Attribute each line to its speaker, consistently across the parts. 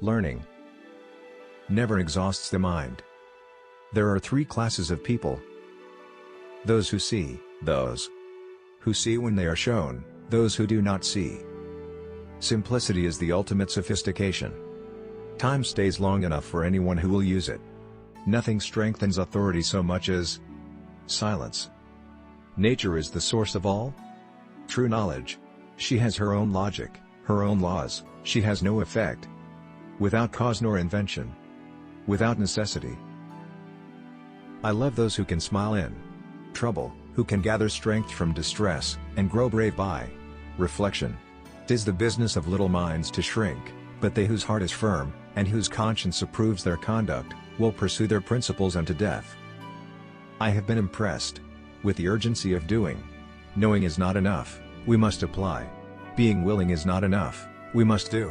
Speaker 1: Learning never exhausts the mind. There are three classes of people: those who see, those who see when they are shown, those who do not see. Simplicity is the ultimate sophistication. Time stays long enough for anyone who will use it. Nothing strengthens authority so much as silence. Nature is the source of all true knowledge. She has her own logic, her own laws. She has no effect without cause nor invention, without necessity. I love those who can smile in trouble, who can gather strength from distress, and grow brave by reflection. 'Tis the business of little minds to shrink, but they whose heart is firm, and whose conscience approves their conduct, will pursue their principles unto death. I have been impressed with the urgency of doing. Knowing is not enough, we must apply. Being willing is not enough, we must do.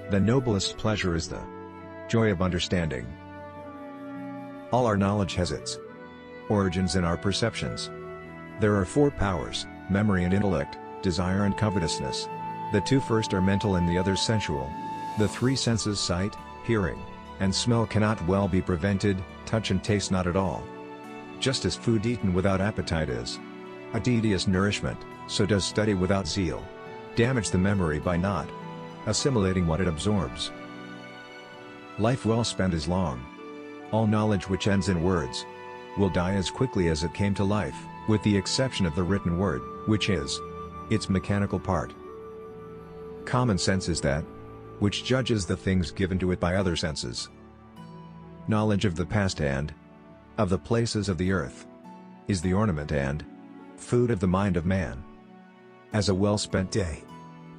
Speaker 1: The noblest pleasure is the joy of understanding. All our knowledge has its origins in our perceptions. There are four powers: memory and intellect, desire and covetousness. The two first are mental and the others sensual. The three senses, sight, hearing, and smell, cannot well be prevented, touch and taste not at all. Just as food eaten without appetite is a tedious nourishment, so does study without zeal damage the memory by not assimilating what it absorbs. Life well spent is long. All knowledge which ends in words will die as quickly as it came to life, with the exception of the written word, which is its mechanical part. Common sense is that which judges the things given to it by other senses. Knowledge of the past and of the places of the earth is the ornament and food of the mind of man. As a well-spent day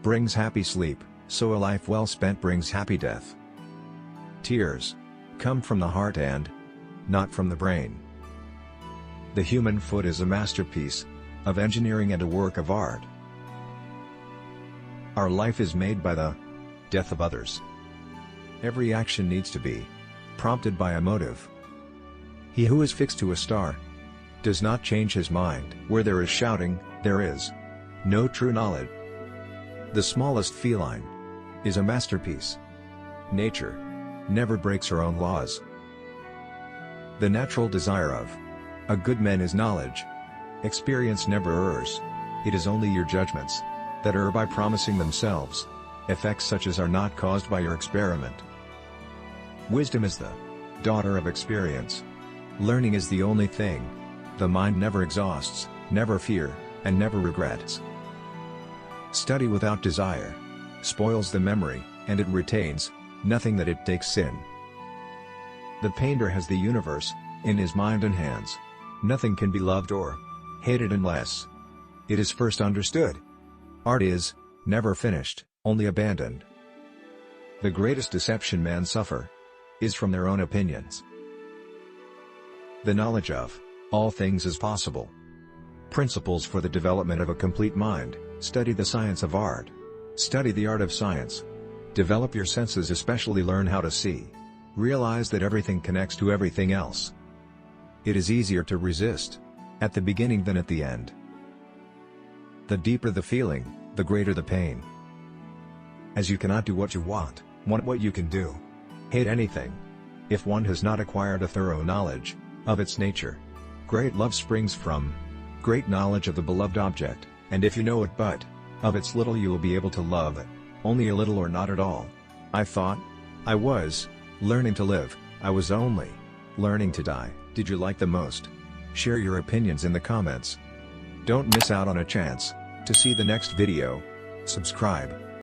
Speaker 1: brings happy sleep, so a life well spent brings happy death. Tears come from the heart and not from the brain. The human foot is a masterpiece of engineering and a work of art. Our life is made by the death of others. Every action needs to be prompted by a motive. He who is fixed to a star does not change his mind. Where there is shouting, there is no true knowledge. The smallest feline is a masterpiece. Nature never breaks her own laws. The natural desire of a good man is knowledge. Experience never errs. It is only your judgments that err by promising themselves effects such as are not caused by your experiment. Wisdom is the daughter of experience. Learning is the only thing the mind never exhausts, never fear, and never regrets. Study without desire spoils the memory, and it retains nothing that it takes in. The painter has the universe in his mind and hands. Nothing can be loved or hated unless it is first understood. Art is never finished, only abandoned. The greatest deception men suffer is from their own opinions. The knowledge of all things is possible. Principles for the development of a complete mind. Study the science of art. Study the art of science. Develop your senses, especially learn how to see. Realize that everything connects to everything else. It is easier to resist at the beginning than at the end. The deeper the feeling, the greater the pain. As you cannot do what you want what you can do. Hate anything if one has not acquired a thorough knowledge of its nature. Great love springs from great knowledge of the beloved object, and if you know it but of its little, you will be able to love it only a little or not at all. I thought I was learning to live, I was only learning to die. Did you like the most? Share your opinions in the comments. Don't miss out on a chance to see the next video. Subscribe.